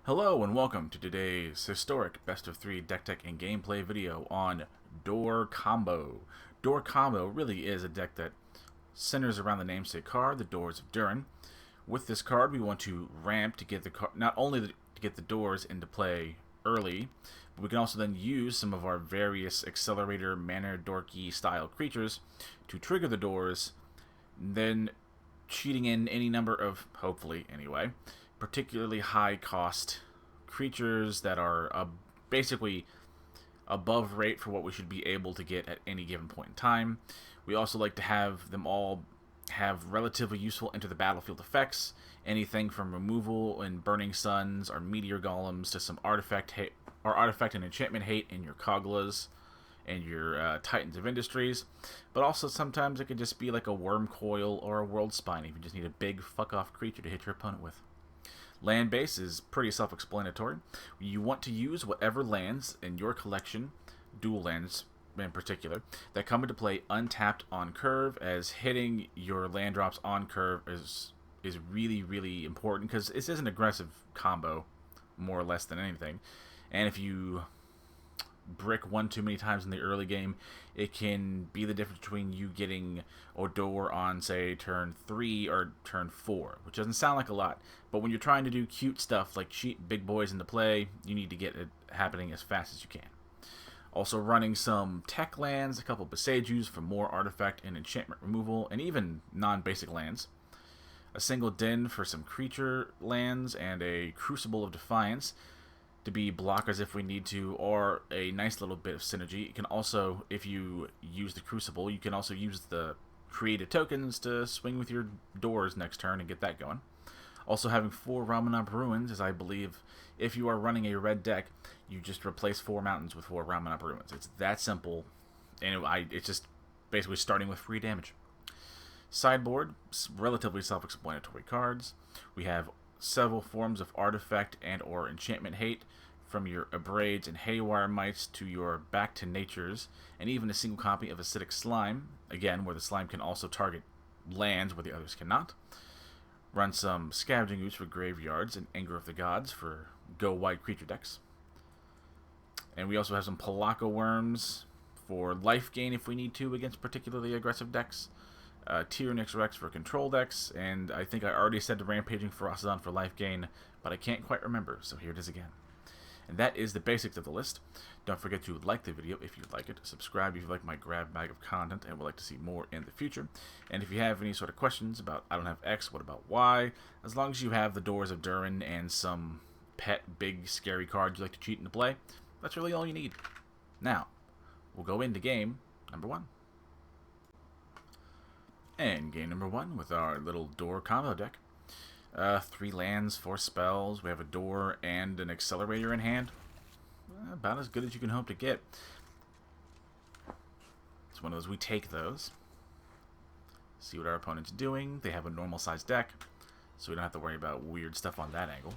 Hello and welcome to today's historic best of 3 deck tech and gameplay video on Door Combo. Door Combo really is a deck that centers around the namesake card, the Doors of Durin. With this card, we want to ramp to get the card, not only to get the doors into play early, but we can also then use some of our various accelerator, mana dorky style creatures to trigger the doors, then cheating in any number of, hopefully anyway, particularly high cost creatures that are basically above rate for what we should be able to get at any given point in time. We also like to have them all have relatively useful enter the battlefield effects, anything from removal and burning suns or meteor golems to some artifact and enchantment hate in your Koglas and your Titans of Industries, but also sometimes it could just be like a Worm Coil or a World Spine if you just need a big fuck off creature to hit your opponent with. Land base is pretty self-explanatory. You want to use whatever lands in your collection, dual lands in particular, that come into play untapped on curve, as hitting your land drops on curve is really, really important, because this is an aggressive combo, more or less than anything. And if you brick one too many times in the early game, it can be the difference between you getting Odor on, say, turn 3 or turn 4, which doesn't sound like a lot, but when you're trying to do cute stuff like cheat big boys into play, you need to get it happening as fast as you can. Also running some tech lands, a couple Besejus for more artifact and enchantment removal, and even non-basic lands. A single Den for some creature lands, and a Crucible of Defiance to be blockers if we need to, or a nice little bit of synergy. You can also, if you use the Crucible, you can also use the created tokens to swing with your doors next turn and get that going. Also having 4 Ramunap Ruins, as I believe if you are running a red deck, you just replace 4 mountains with 4 Ramunap Ruins. It's that simple, and it's just basically starting with free damage. Sideboard, relatively self-explanatory cards. We have several forms of artifact and or enchantment hate, from your Abrades and Haywire Mites to your Back to Natures, and even a single copy of Acidic Slime, again, where the slime can also target lands where the others cannot. Run some Scavenging Ooze for graveyards and Anger of the Gods for go-wide creature decks. And we also have some Pelakka Worms for life gain if we need to against particularly aggressive decks. Tyrannix Rex for control decks, and I think I already said the Rampaging Ferocidon for life gain, but I can't quite remember, so here it is again. And that is the basics of the list. Don't forget to like the video if you like it, subscribe if you like my grab bag of content and would like to see more in the future. And if you have any sort of questions about I don't have X, what about Y, as long as you have the Doors of Durin and some pet big scary cards you like to cheat into play, that's really all you need. Now, we'll go into game number 1. And game number 1 with our little Door combo deck. 3 lands, 4 spells. We have a Door and an Accelerator in hand. About as good as you can hope to get. It's one of those, we take those. See what our opponent's doing. They have a normal sized deck, so we don't have to worry about weird stuff on that angle.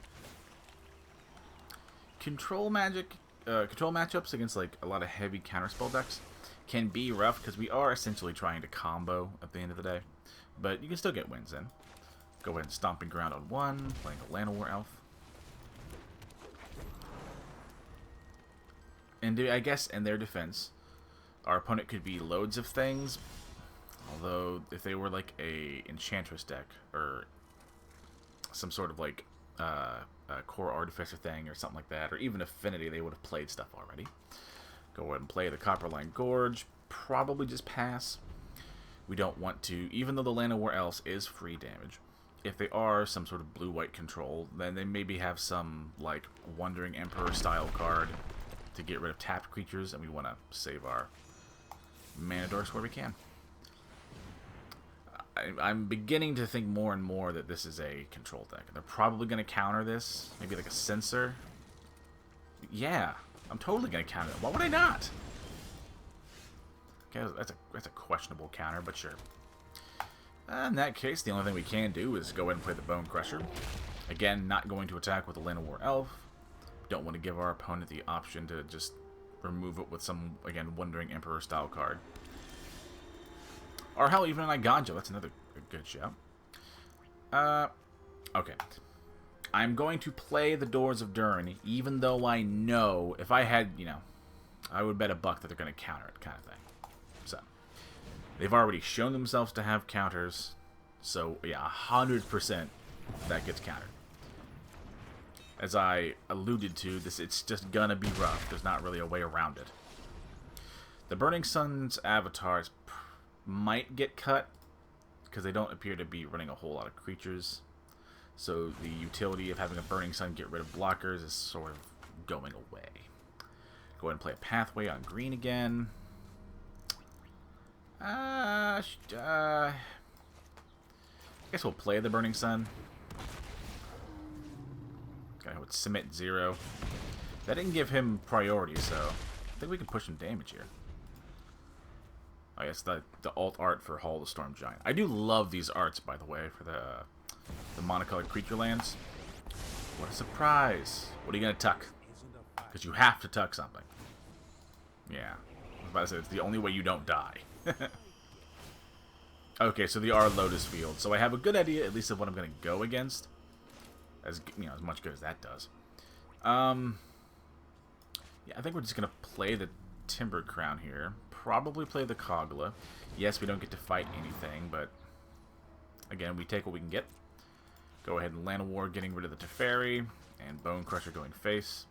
Control matchups against like a lot of heavy counterspell decks can be rough, because we are essentially trying to combo at the end of the day, but you can still get wins in. Go ahead and Stomping Ground on 1, playing a Llanowar Elf. And I guess in their defense, our opponent could be loads of things, although if they were like a Enchantress deck, or some sort of like a Core Artificer thing or something like that, or even Affinity, they would have played stuff already. Go ahead and play the Copperline Gorge. Probably just pass. We don't want to, even though the Llanowar Elves is free damage, if they are some sort of blue-white control, then they maybe have some like Wandering Emperor style card to get rid of tapped creatures, and we want to save our mana dorks where we can. I'm beginning to think more and more that this is a control deck. They're probably going to counter this, maybe like a Censor. Yeah, I'm totally going to counter it. Why would I not? Okay, that's a questionable counter, but sure. In that case, the only thing we can do is go ahead and play the Bone Crusher. Again, not going to attack with the Llanowar Elf. Don't want to give our opponent the option to just remove it with some, again, Wandering Emperor style card. Or hell, even an Iganjo. That's another good shout. Okay. I'm going to play the Doors of Durin, even though I know if I had, I would bet a buck that they're going to counter it, kind of thing. So, they've already shown themselves to have counters, so yeah, 100% that gets countered. As I alluded to, it's just gonna be rough. There's not really a way around it. The Burning Sun's avatars might get cut, because they don't appear to be running a whole lot of creatures. So the utility of having a Burning Sun get rid of blockers is sort of going away. Go ahead and play a Pathway on green again. I guess we'll play the Burning Sun. Okay, with Submit 0. That didn't give him priority, so I think we can push some damage here. I guess the alt art for Hall of the Storm Giant. I do love these arts, by the way, for the monocolored creature lands. What a surprise! What are you gonna tuck? Because you have to tuck something. Yeah, I was about to say it's the only way you don't die. Okay, so the R Lotus Field. So I have a good idea, at least, of what I'm gonna go against. As much good as that does. Yeah, I think we're just gonna play the Timber Crown here. Probably play the Kogla. Yes, we don't get to fight anything, but again, we take what we can get. Go ahead and Land of War, getting rid of the Teferi, and Bone Crusher going face.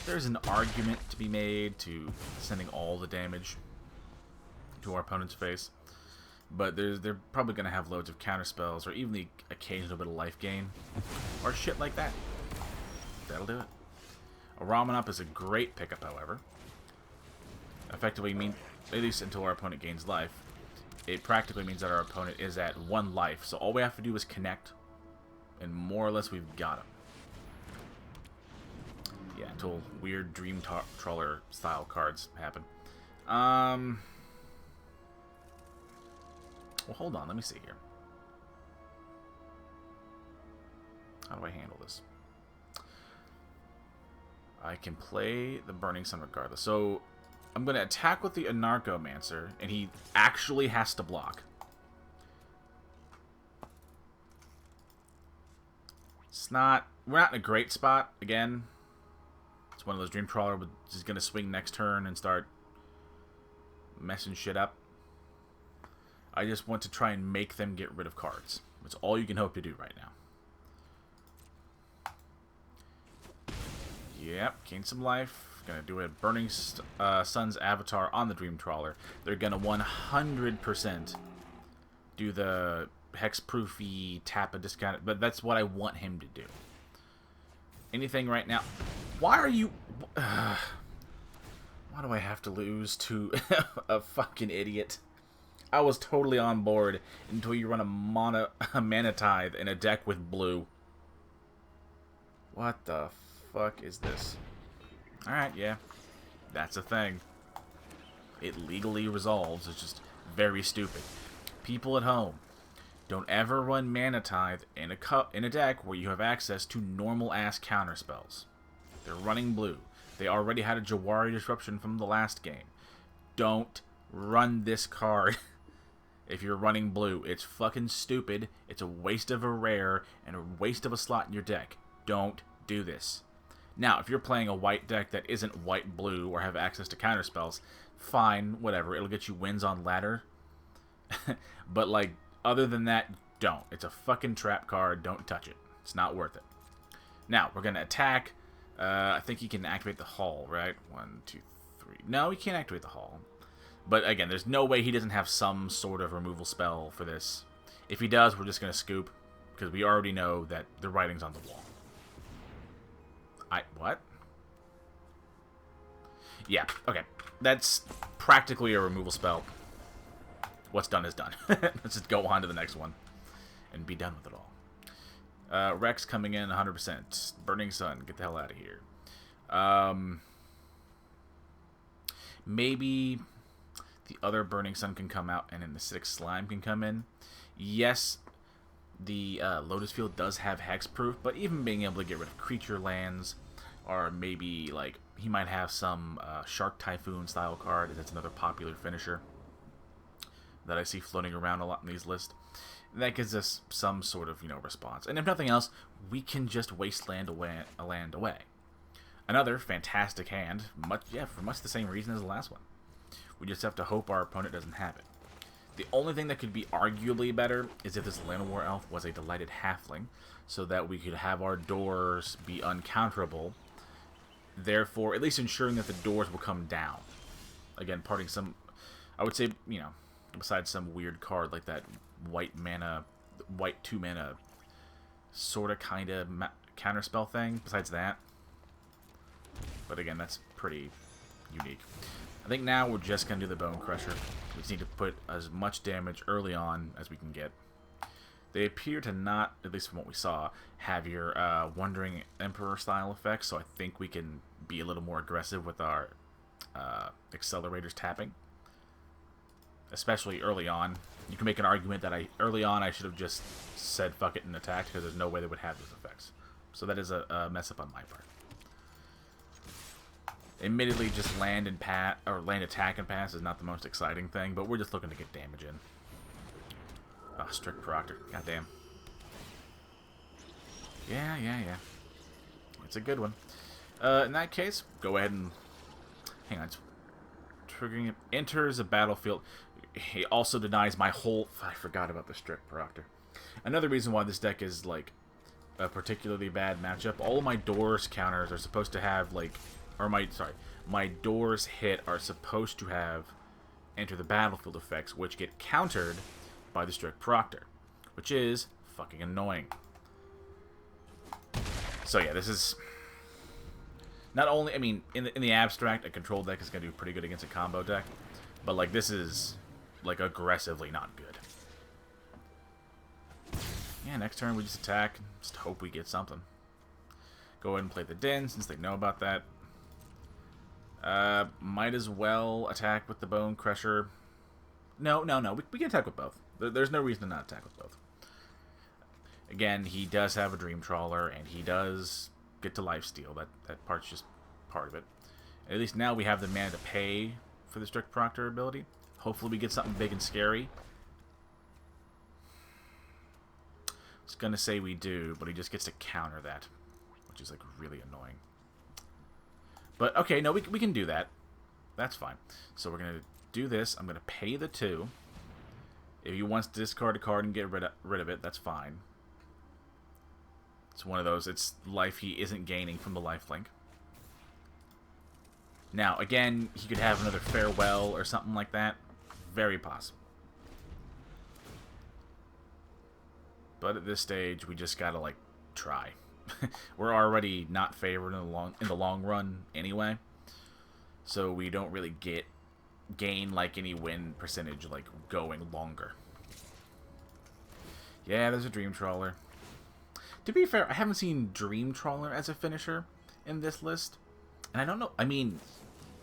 There's an argument to be made to sending all the damage to our opponent's face, but they're probably going to have loads of counter spells, or even the occasional bit of life gain, or shit like that. That'll do it. A Ramanop is a great pickup, however. Effectively mean, at least until our opponent gains life, it practically means that our opponent is at 1 life. So all we have to do is connect, and more or less we've got him. Yeah, until weird Dream Trawler style cards happen. Well, hold on, let me see here. How do I handle this? I can play the Burning Sun regardless. So I'm going to attack with the Anarchomancer, and he actually has to block. We're not in a great spot, again. It's one of those Dream Trawler which is going to swing next turn and start messing shit up. I just want to try and make them get rid of cards. That's all you can hope to do right now. Yep, gain some life. Gonna do a Burning Sun's avatar on the Dream Trawler. They're gonna 100% do the hexproofy tap a discount, but that's what I want him to do. Anything right now? Why are you? Why do I have to lose to a fucking idiot? I was totally on board until you run a Mana Tithe in a deck with blue. What the fuck is this? Alright, yeah. That's a thing. It legally resolves. It's just very stupid. People at home, don't ever run Mana Tithe in a deck where you have access to normal-ass counterspells. They're running blue. They already had a Jawari Disruption from the last game. Don't run this card if you're running blue. It's fucking stupid. It's a waste of a rare and a waste of a slot in your deck. Don't do this. Now, if you're playing a white deck that isn't white-blue or have access to counterspells, fine, whatever. It'll get you wins on ladder. But, like, other than that, don't. It's a fucking trap card. Don't touch it. It's not worth it. Now, we're going to attack. I think he can activate the Hall, right? 1, 2, 3. No, he can't activate the Hall. But, again, there's no way he doesn't have some sort of removal spell for this. If he does, we're just going to scoop, because we already know that the writing's on the wall. What? Yeah, okay. That's practically a removal spell. What's done is done. Let's just go on to the next one and be done with it all. Rex coming in 100%. Burning Sun, get the hell out of here. Maybe the other Burning Sun can come out and then the 6 Slime can come in. Yes, the Lotus Field does have hexproof, but even being able to get rid of creature lands, or maybe like he might have some Shark Typhoon style card. That's another popular finisher that I see floating around a lot in these lists. That gives us some sort of, response. And if nothing else, we can just wasteland a land away. Another fantastic hand, for much the same reason as the last one. We just have to hope our opponent doesn't have it. The only thing that could be arguably better is if this Llanowar Elf was a Delighted Halfling, so that we could have our doors be uncounterable, therefore at least ensuring that the doors will come down. Again, parting some, I would say, besides some weird card like that white 2-mana sorta kinda counterspell thing, besides that. But again, that's pretty unique. I think now we're just going to do the Bone Crusher. We just need to put as much damage early on as we can get. They appear to not, at least from what we saw, have your Wandering Emperor style effects, so I think we can be a little more aggressive with our accelerators tapping. Especially early on. You can make an argument that early on I should have just said fuck it and attacked, because there's no way they would have those effects. So that is a mess up on my part. Admittedly, just land attack and pass is not the most exciting thing, but we're just looking to get damage in. Oh, Strict Proctor. Goddamn. Yeah. It's a good one. In that case, go ahead and... Hang on. Triggering it. Enters a battlefield. He also denies my whole... I forgot about the Strict Proctor. Another reason why this deck is, like, a particularly bad matchup. All of my doors counters are supposed to have, like... my doors hit are supposed to have enter the battlefield effects, which get countered by the Strict Proctor, which is fucking annoying. So yeah, this is not only, I mean, in the abstract, a control deck is going to do pretty good against a combo deck, but like this is like aggressively not good. Yeah, next turn we just attack, just hope we get something. Go ahead and play the Den since they know about that. Might as well attack with the Bone Crusher. No. We can attack with both. There's no reason to not attack with both. Again, he does have a Dream Trawler, and he does get to lifesteal. That part's just part of it. At least now we have the mana to pay for the Strict Proctor ability. Hopefully we get something big and scary. I was gonna say we do, but he just gets to counter that, which is like really annoying. But, okay, no, we can do that. That's fine. So we're going to do this. I'm going to pay the 2. If he wants to discard a card and get rid of it, that's fine. It's one of those. It's life he isn't gaining from the lifelink. Now, again, he could have another Farewell or something like that. Very possible. But at this stage, we just got to, like, try. We're already not favored in the long run anyway, so we don't really gain like any win percentage like going longer. Yeah, there's a Dream Trawler. To be fair, I haven't seen Dream Trawler as a finisher in this list, and I don't know. I mean,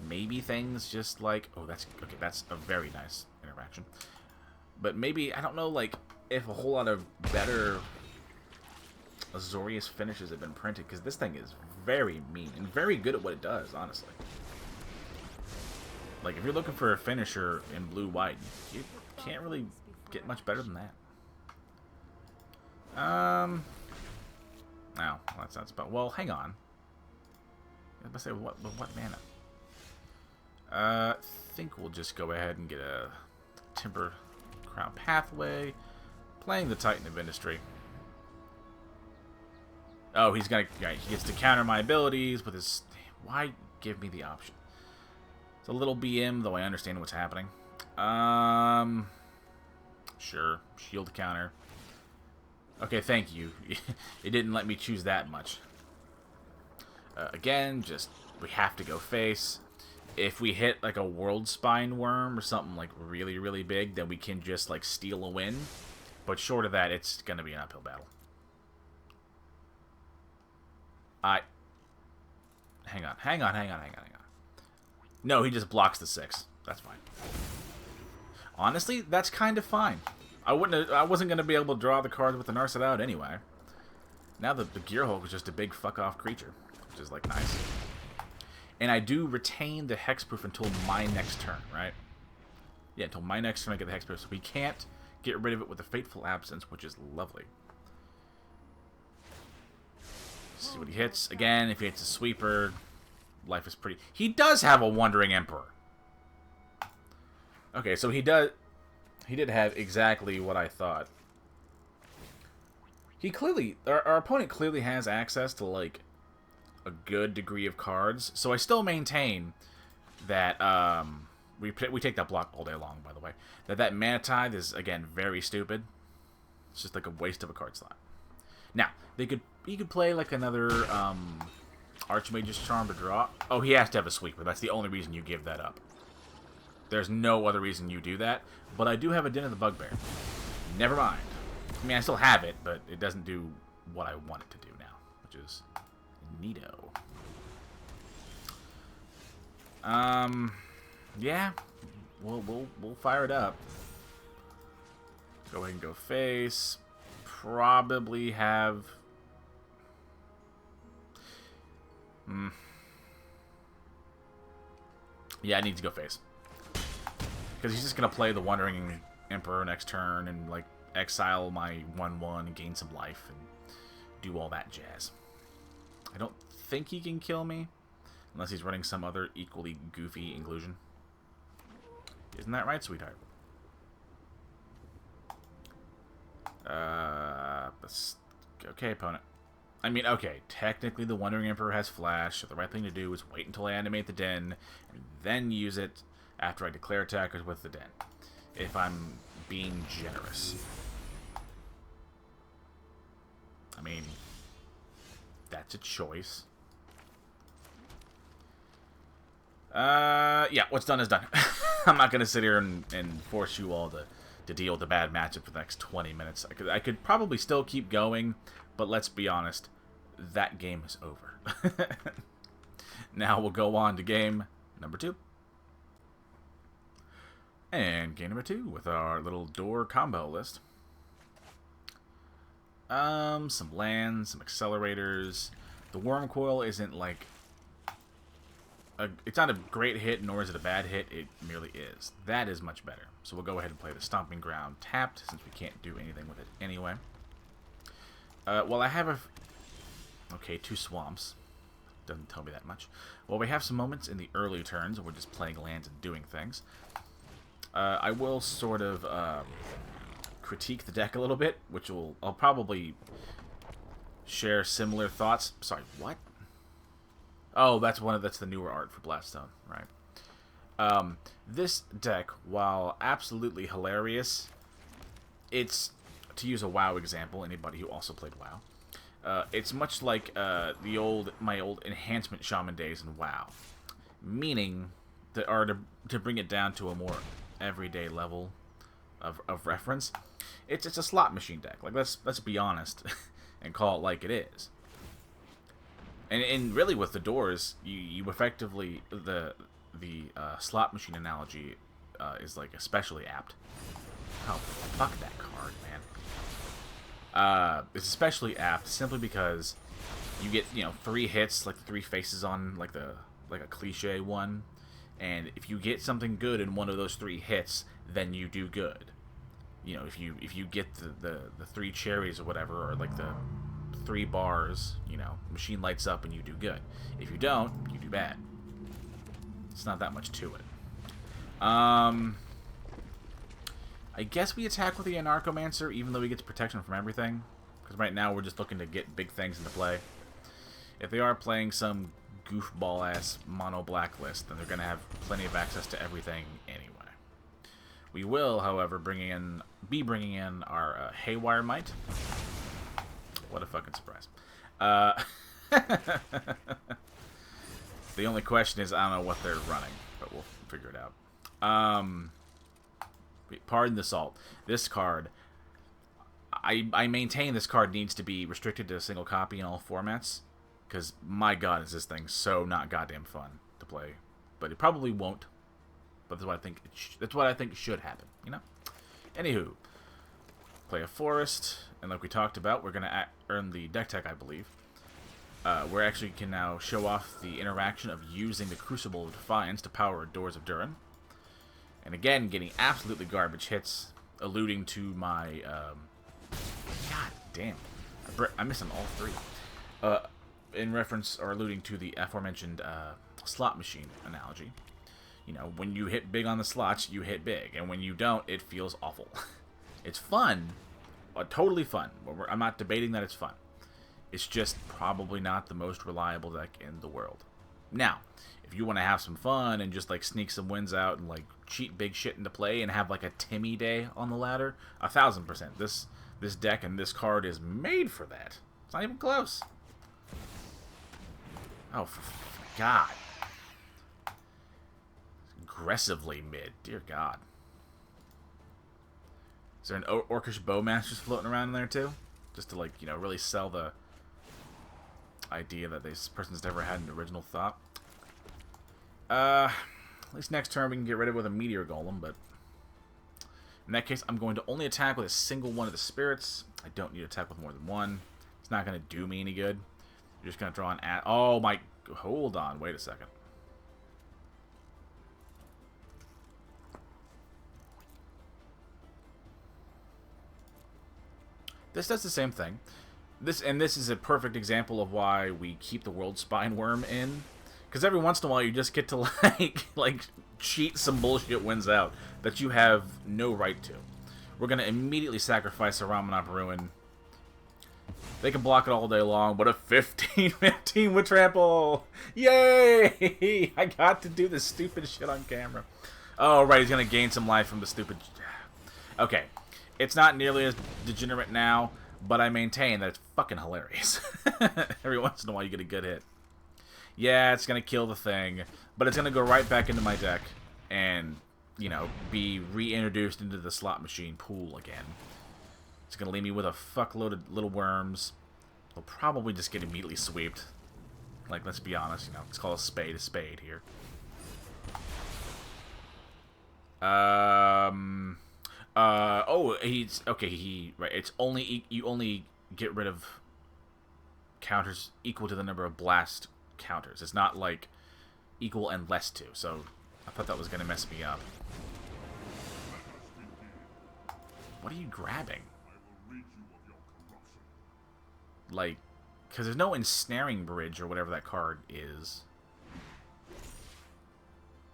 maybe things just like that's a very nice interaction, but maybe I don't know like if a whole lot of better Azorius finishes have been printed, because this thing is very mean and very good at what it does, honestly. Like, if you're looking for a finisher in blue-white, you can't really get much better than that. No, that's not spell. Well, hang on. I was about to say, what mana? I think we'll just go ahead and get a Timber Crown Pathway, playing the Titan of Industry. Oh, he gets to counter my abilities with his... Why give me the option? It's a little BM, though I understand what's happening. Sure. Shield counter. Okay, thank you. It didn't let me choose that much. Again, we have to go face. If we hit, like, a World Spine Worm or something, like, really, really big, then we can just, like, steal a win. But short of that, it's gonna be an uphill battle. Hang on. No, he just blocks the 6. That's fine. Honestly, that's kind of fine. I wasn't going to be able to draw the cards with the Narset out anyway. Now the Gear Hulk is just a big fuck-off creature, which is, like, nice. And I do retain the Hexproof until my next turn, right? Yeah, until my next turn I get the Hexproof. So we can't get rid of it with a Fateful Absence, which is lovely. See what he hits. Again, if he hits a sweeper, life is pretty... He does have a Wandering Emperor. Okay, so he did have exactly what I thought. He clearly... Our opponent clearly has access to, like, a good degree of cards. So I still maintain that, we take that block all day long, by the way. That Mana Tithe is, again, very stupid. It's just like a waste of a card slot. Now, he could play like another Archmage's Charm to draw. Oh, he has to have a sweeper. That's the only reason you give that up. There's no other reason you do that. But I do have a Den of the Bugbear. Never mind. I mean, I still have it, but it doesn't do what I want it to do now, which is neato. Yeah, we'll fire it up. Go ahead and go face. Probably have... Yeah, I need to go face. Because he's just going to play the Wandering Emperor next turn and, like, exile my 1/1 and gain some life and do all that jazz. I don't think he can kill me unless he's running some other equally goofy inclusion. Isn't that right, sweetheart? Okay, opponent. I mean, okay, technically the Wandering Emperor has flash, so the right thing to do is wait until I animate the den, and then use it after I declare attackers with the den, if I'm being generous. I mean, that's a choice. Yeah, what's done is done. I'm not going to sit here and force you all to deal with a bad matchup for the next 20 minutes. I could probably still keep going, but let's be honest, that game is over. Now we'll go on to game number 2. And game number 2 with our little door combo list. Some lands, some accelerators. The Worm Coil isn't like... it's not a great hit, nor is it a bad hit. It merely is. That is much better. So we'll go ahead and play the Stomping Ground tapped, since we can't do anything with it anyway. Well, I have a... Okay, 2 swamps. Doesn't tell me that much. Well, we have some moments in the early turns where we're just playing lands and doing things. I will sort of critique the deck a little bit, which I'll probably share similar thoughts. Sorry, what? Oh, that's the newer art for Blaststone, right? This deck, while absolutely hilarious, it's, to use a WoW example, anybody who also played WoW, it's much like my old enhancement shaman days in WoW, meaning to bring it down to a more everyday level of reference. It's a slot machine deck. Like, let's be honest and call it like it is. And really with the doors, you effectively, the slot machine analogy is like especially apt. Oh, fuck that card, man. It's especially apt simply because you get, 3 hits, like 3 faces on like a cliche one, and if you get something good in one of those 3 hits, then you do good. If you get the 3 cherries or whatever, or like the 3 bars, machine lights up and you do good. If you don't, you do bad. It's not that much to it. I guess we attack with the Anarchomancer, even though he gets protection from everything. Because right now we're just looking to get big things into play. If they are playing some goofball-ass mono-black list, then they're going to have plenty of access to everything anyway. We will, however, be bringing in our Haywire Might. What a fucking surprise. The only question is, I don't know what they're running, but we'll figure it out. Pardon the salt. This card, I maintain this card needs to be restricted to a single copy in all formats, because my god, is this thing so not goddamn fun to play. But it probably won't. But that's what I think should happen. Anywho, play a forest, and like we talked about, we're gonna earn the deck tech, I believe. We actually can now show off the interaction of using the Crucible of Defiance to power Doors of Durin. And again, getting absolutely garbage hits alluding to my, God damn, I'm missing all three. In reference or alluding to the aforementioned slot machine analogy. You know, when you hit big on the slots, you hit big, and when you don't, it feels awful. It's fun, totally fun. I'm not debating that it's fun. It's just probably not the most reliable deck in the world. Now, if you want to have some fun and just like sneak some wins out and like cheat big shit into play and have like a Timmy day on the ladder, 1000%. This deck and this card is made for that. It's not even close. Oh, for God. Aggressively mid. Dear God. Is there an Orcish Bowmasters floating around in there too? Just to, like, you know, really sell the idea that this person's never had an original thought. At least next turn we can get rid of it with a Meteor Golem, but in that case, I'm going to only attack with a single one of the spirits. I don't need to attack with more than one. It's not going to do me any good. You're just going to draw an oh my... Hold on, wait a second. This does the same thing. This is a perfect example of why we keep the World Spine Worm in. Because every once in a while you just get to like cheat some bullshit wins out that you have no right to. We're going to immediately sacrifice a Ramanop Ruin. They can block it all day long, but a 15-15 with trample! Yay! I got to do this stupid shit on camera. Oh, right, he's going to gain some life from the stupid... Okay, it's not nearly as degenerate now, but I maintain that it's fucking hilarious. Every once in a while you get a good hit. Yeah, it's going to kill the thing, but it's going to go right back into my deck and, you know, be reintroduced into the slot machine pool again. It's going to leave me with a fuckload of little worms. They'll probably just get immediately swept. Like, let's be honest, you know, let's call a spade here. Oh, he's... Okay, right, it's only... You only get rid of counters equal to the number of blast counters. It's not, like, equal and less to, so I thought that was going to mess me up. What are you grabbing? Like, because there's no ensnaring bridge or whatever that card is.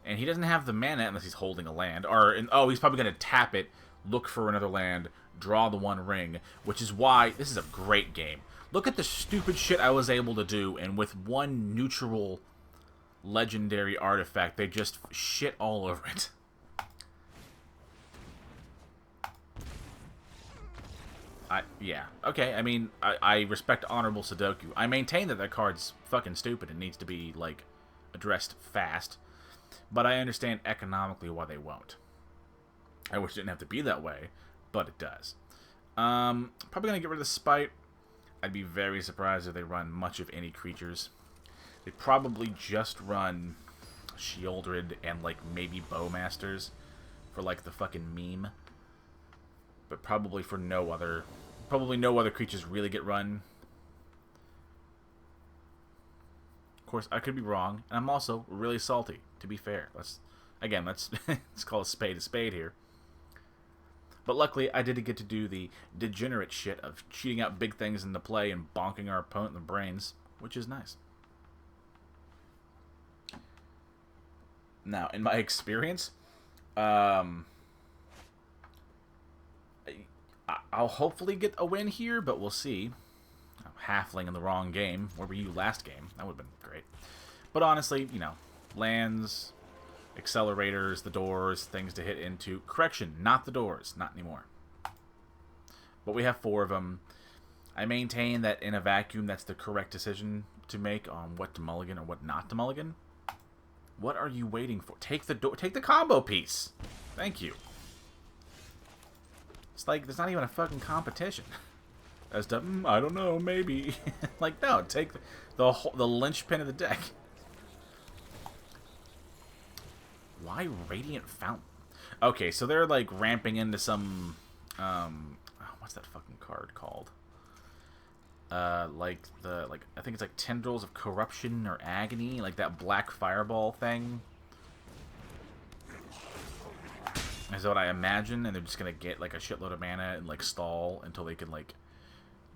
And he doesn't have the mana unless he's holding a land. Or, oh, he's probably going to tap it, look for another land, draw the one ring, which is why this is a great game. Look at the stupid shit I was able to do, and with one neutral legendary artifact, they just shit all over it. Yeah. Okay, I mean, I respect Honorable Sudoku. I maintain that that card's fucking stupid and needs to be, like, addressed fast. But I understand economically why they won't. I wish it didn't have to be that way, but it does. Probably gonna get rid of the Spite. I'd be very surprised if they run much of any creatures. They probably just run Shieldred and, like, maybe Bowmasters for, like, the fucking meme. But probably for no other... Probably no other creatures really get run. Of course, I could be wrong. And I'm also really salty, to be fair. Let's call a spade here. But luckily, I did get to do the degenerate shit of cheating out big things into play and bonking our opponent in the brains, which is nice. Now, in my experience, I'll hopefully get a win here, but we'll see. Halfling in the wrong game. Where were you last game? That would have been great. But honestly, you know, lands, accelerators, the doors, things to hit into. Correction, not the doors. Not anymore. But we have 4 of them. I maintain that in a vacuum, that's the correct decision to make on what to mulligan or what not to mulligan. What are you waiting for? Take the combo piece. Thank you. It's like, there's not even a fucking competition. As to, I don't know, maybe. Like, no, take the linchpin of the deck. Why Radiant Fountain? Okay, so they're, like, ramping into some, what's that fucking card called? I think it's like Tendrils of Corruption or Agony, like that black fireball thing. is what I imagine, and they're just gonna get like a shitload of mana and like stall until they can like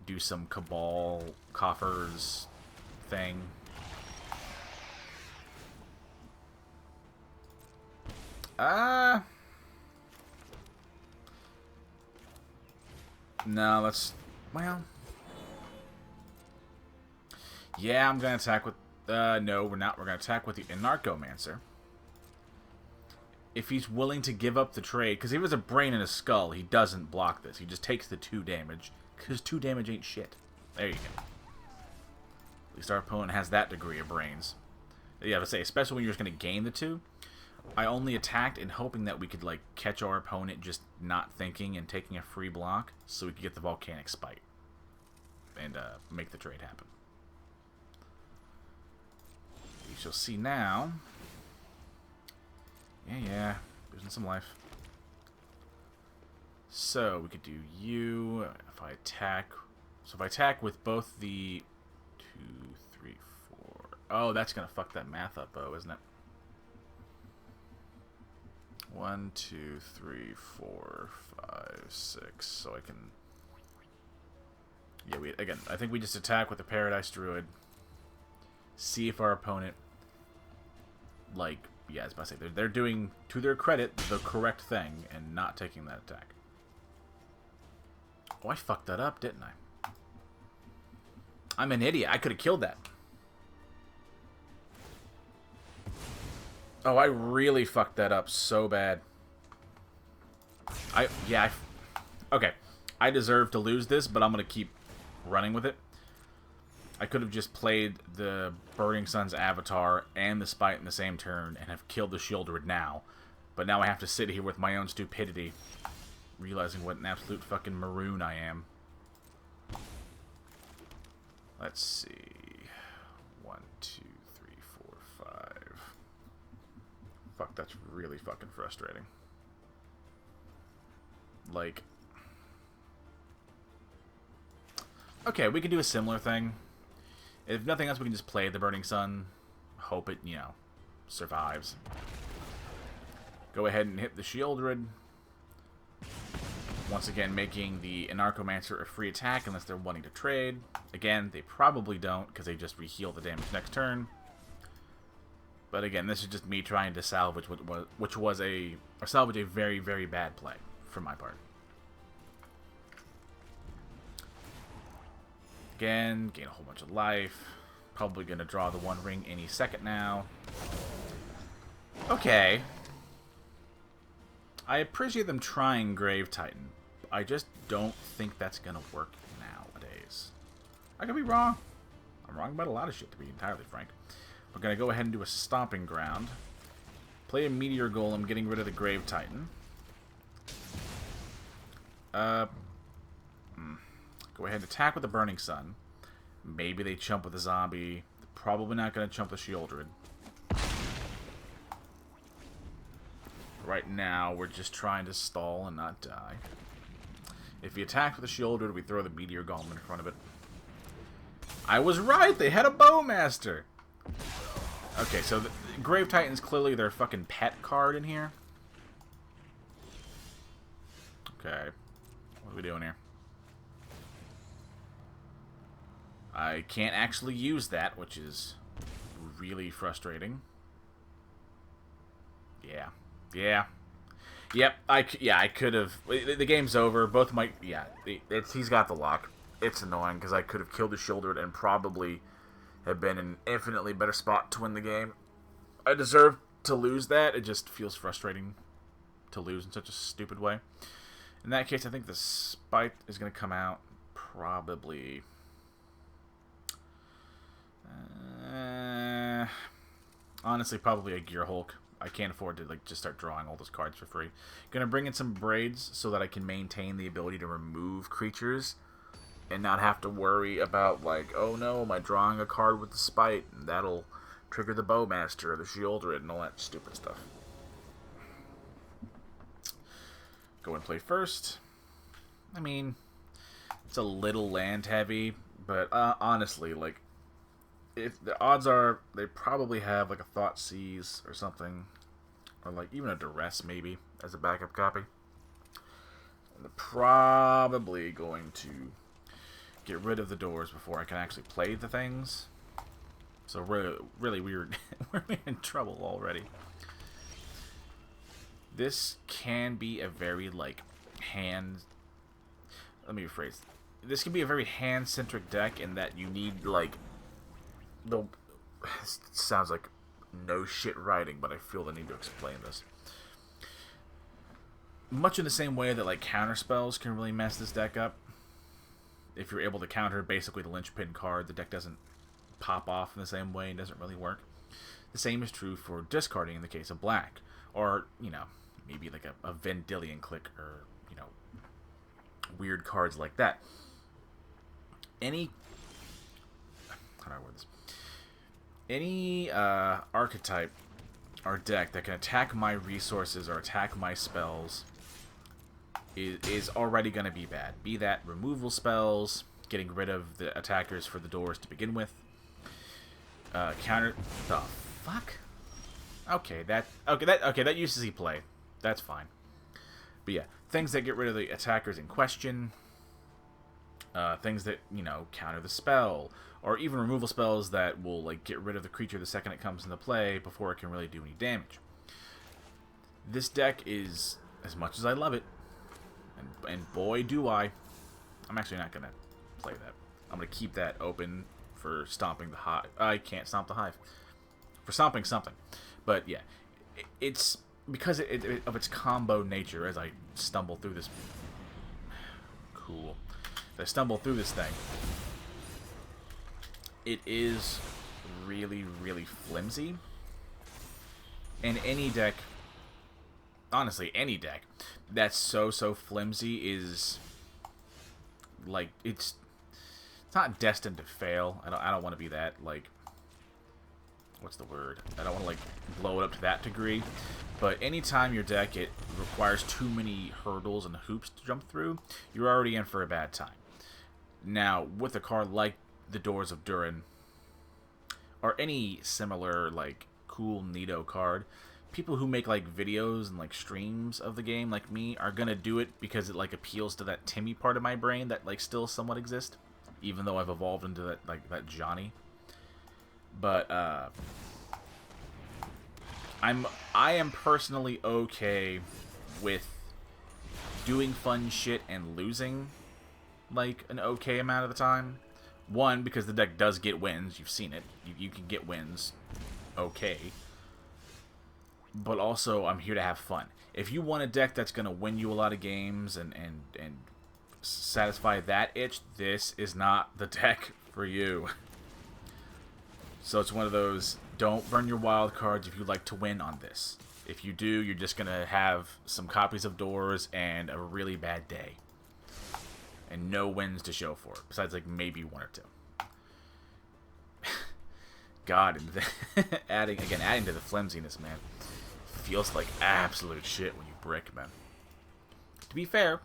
do some Cabal coffers thing. No, let's... Well... Yeah, I'm gonna attack with... no, we're not. We're gonna attack with the Anarchomancer. If he's willing to give up the trade... Because if he has a brain and a skull, he doesn't block this. He just takes the 2 damage. Because 2 damage ain't shit. There you go. At least our opponent has that degree of brains. Yeah, to say, especially when you're just gonna gain the 2... I only attacked in hoping that we could, like, catch our opponent just not thinking and taking a free block so we could get the Volcanic Spite and make the trade happen. You shall see now. Yeah, losing some life. So, we could do you. If I attack... So if I attack with both the 2, 3, 4... Oh, that's going to fuck that math up, Bo, isn't it? 1, 2, 3, 4, 5, 6. So I can... Yeah, again, I think we just attack with the Paradise Druid. See if our opponent... Like, yeah, I was about to say, they're doing, to their credit, the correct thing and not taking that attack. Oh, I fucked that up, didn't I? I'm an idiot. I could have killed that. Oh, I really fucked that up so bad. Okay. I deserve to lose this, but I'm going to keep running with it. I could have just played the Burning Sun's Avatar and the Spite in the same turn and have killed the Shieldred now. But now I have to sit here with my own stupidity, realizing what an absolute fucking maroon I am. Let's see. 1, 2, 3, 4, 5. Fuck, that's really fucking frustrating. Like... Okay, we can do a similar thing. If nothing else, we can just play the Burning Sun. Hope it, you know, survives. Go ahead and hit the Shieldred. Once again, making the Anarchomancer a free attack unless they're wanting to trade. Again, they probably don't, because they just re-heal the damage next turn. But again, this is just me trying to salvage salvage a very, very bad play for my part. Again, gain a whole bunch of life. Probably going to draw the 1 ring any second now. Okay. I appreciate them trying Grave Titan. I just don't think that's going to work nowadays. I could be wrong. I'm wrong about a lot of shit, to be entirely frank. We're going to go ahead and do a Stomping Ground. Play a Meteor Golem, getting rid of the Grave Titan. Go ahead and attack with the Burning Sun. Maybe they chump with a zombie. They're probably not going to chump the Shieldred. Right now, we're just trying to stall and not die. If we attack with the Shieldred, we throw the Meteor Golem in front of it. I was right! They had a Bowmaster! Okay, so the Grave Titan's clearly their fucking pet card in here. Okay. What are we doing here? I can't actually use that, which is really frustrating. Yeah. Yeah. Yep, I could have... The game's over. Both my... Yeah, he's got the lock. It's annoying, because I could have killed the Shieldred and probably have been in an infinitely better spot to win the game. I deserve to lose that. It just feels frustrating to lose in such a stupid way. In that case, I think the Spite is going to come out probably... honestly, probably a Gear Hulk. I can't afford to like just start drawing all those cards for free. Gonna bring in some Braids so that I can maintain the ability to remove creatures and not have to worry about like, oh no, am I drawing a card with the Spite and that'll trigger the Bowmaster or the Shieldred and all that stupid stuff. Go and play first. I mean, it's a little land heavy, but honestly, like, if the odds are they probably have like a Thoughtseize or something, or like even a duress maybe as a backup copy. I'm probably going to get rid of the doors before I can actually play the things. So really we're in trouble already. This can be a very like let me rephrase. This can be a very hand-centric deck in that you need like sounds like no shit writing, but I feel the need to explain this. Much in the same way that like counter spells can really mess this deck up. If you're able to counter basically the linchpin card, the deck doesn't pop off in the same way and doesn't really work. The same is true for discarding in the case of black, or you know, maybe like a Vendilion click, or you know, weird cards like that. Any how do I word this? Any archetype or deck that can attack my resources or attack my spells is already going to be bad. Be that removal spells, getting rid of the attackers for the doors to begin with. Counter the fuck? Okay, that used to see play. That's fine. But yeah, things that get rid of the attackers in question. Things that, you know, counter the spell, or even removal spells that will like get rid of the creature the second it comes into play before it can really do any damage. This deck is, as much as I love it, and boy do I'm actually not gonna play that. I'm gonna keep that open for stomping the hive. I can't stomp the hive. For stomping something. But yeah, it's because of its combo nature. As I stumble through this, cool. As I stumble through this thing, it is really, really flimsy. And any deck, honestly, any deck that's so flimsy is like it's not destined to fail. I don't want to be that like, what's the word? I don't want to like blow it up to that degree. But anytime your deck it requires too many hurdles and hoops to jump through, you're already in for a bad time. Now, with a card like the Doors of Durin, or any similar like cool neato card, people who make like videos and like streams of the game like me are gonna do it because it like appeals to that Timmy part of my brain that like still somewhat exists, even though I've evolved into that like that Johnny. But I am personally okay with doing fun shit and losing like an okay amount of the time. One, because the deck does get wins. You've seen it. You can get wins. Okay. But also, I'm here to have fun. If you want a deck that's going to win you a lot of games and satisfy that itch, this is not the deck for you. So it's one of those, don't burn your wild cards if you like to win on this. If you do, you're just going to have some copies of Doors and a really bad day. And no wins to show for it, besides like maybe one or two. God, adding to the flimsiness, man, feels like absolute shit when you brick, man. To be fair,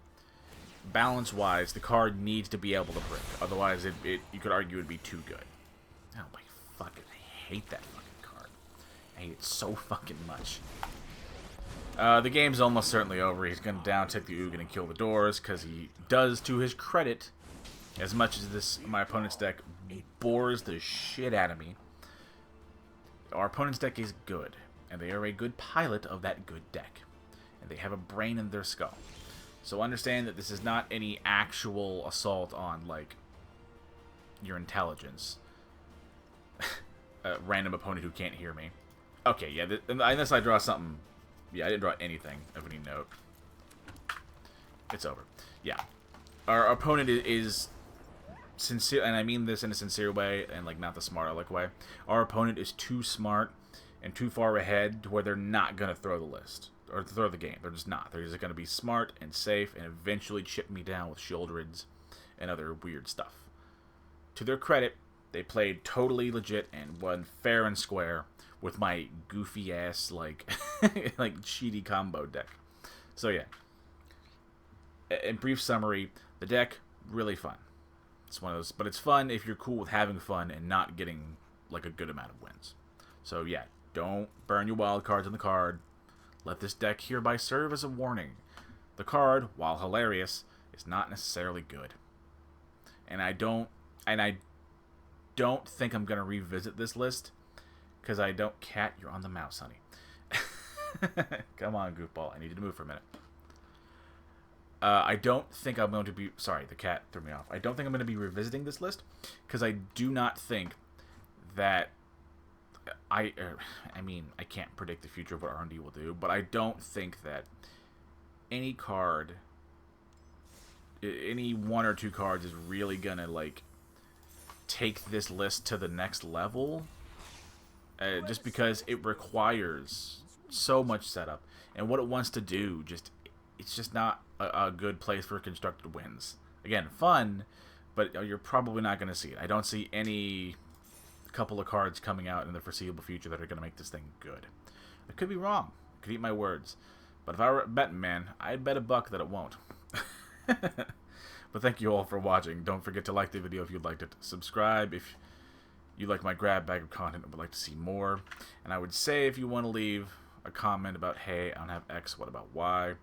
balance-wise, the card needs to be able to brick. Otherwise, you could argue it would be too good. Oh my fucking, I hate that fucking card. I hate it so fucking much. The game's almost certainly over. He's going to down-tick the Ugin and kill the Doors, because he does, to his credit, as much as my opponent's deck bores the shit out of me. Our opponent's deck is good, and they are a good pilot of that good deck. And they have a brain in their skull. So understand that this is not any actual assault on, like, your intelligence. A random opponent who can't hear me. Okay, yeah, unless I draw something... Yeah, I didn't draw anything of any note. It's over. Yeah. Our opponent is sincere, and I mean this in a sincere way, and like not the smart aleck way. Our opponent is too smart and too far ahead to where they're not going to throw the list. Or throw the game. They're just not. They're just going to be smart and safe and eventually chip me down with Shieldrids and other weird stuff. To their credit, they played totally legit and won fair and square with my goofy ass like like cheaty combo deck. So yeah. In brief summary, the deck really fun. It's one of those, but it's fun if you're cool with having fun and not getting like a good amount of wins. So yeah, don't burn your wild cards on the card. Let this deck hereby serve as a warning. The card, while hilarious, is not necessarily good. And I don't think I'm gonna revisit this list because I don't. Cat, you're on the mouse, honey. Come on, goofball. I need you to move for a minute. I don't think I'm going to be... Sorry, the cat threw me off. I don't think I'm going to be revisiting this list because I do not think that... I mean, I can't predict the future of what R&D will do, but I don't think that any card, any one or two cards is really going to, like, take this list to the next level. Just because it requires so much setup. And what it wants to do, it's just not a good place for constructed wins. Again, fun, but you're probably not going to see it. I don't see any couple of cards coming out in the foreseeable future that are going to make this thing good. I could be wrong. I could eat my words. But if I were a betting man, I'd bet $1 that it won't. But thank you all for watching. Don't forget to like the video if you liked it. Subscribe if you like my grab bag of content and would like to see more. And I would say if you want to leave a comment about, hey, I don't have X, what about Y?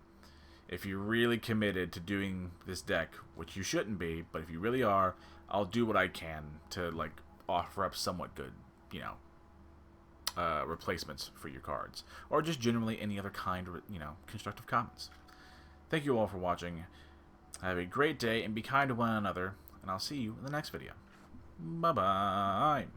If you're really committed to doing this deck, which you shouldn't be, but if you really are, I'll do what I can to, like, offer up somewhat good, you know, replacements for your cards. Or just generally any other kind of, you know, constructive comments. Thank you all for watching. Have a great day and be kind to one another, and I'll see you in the next video. Bye-bye.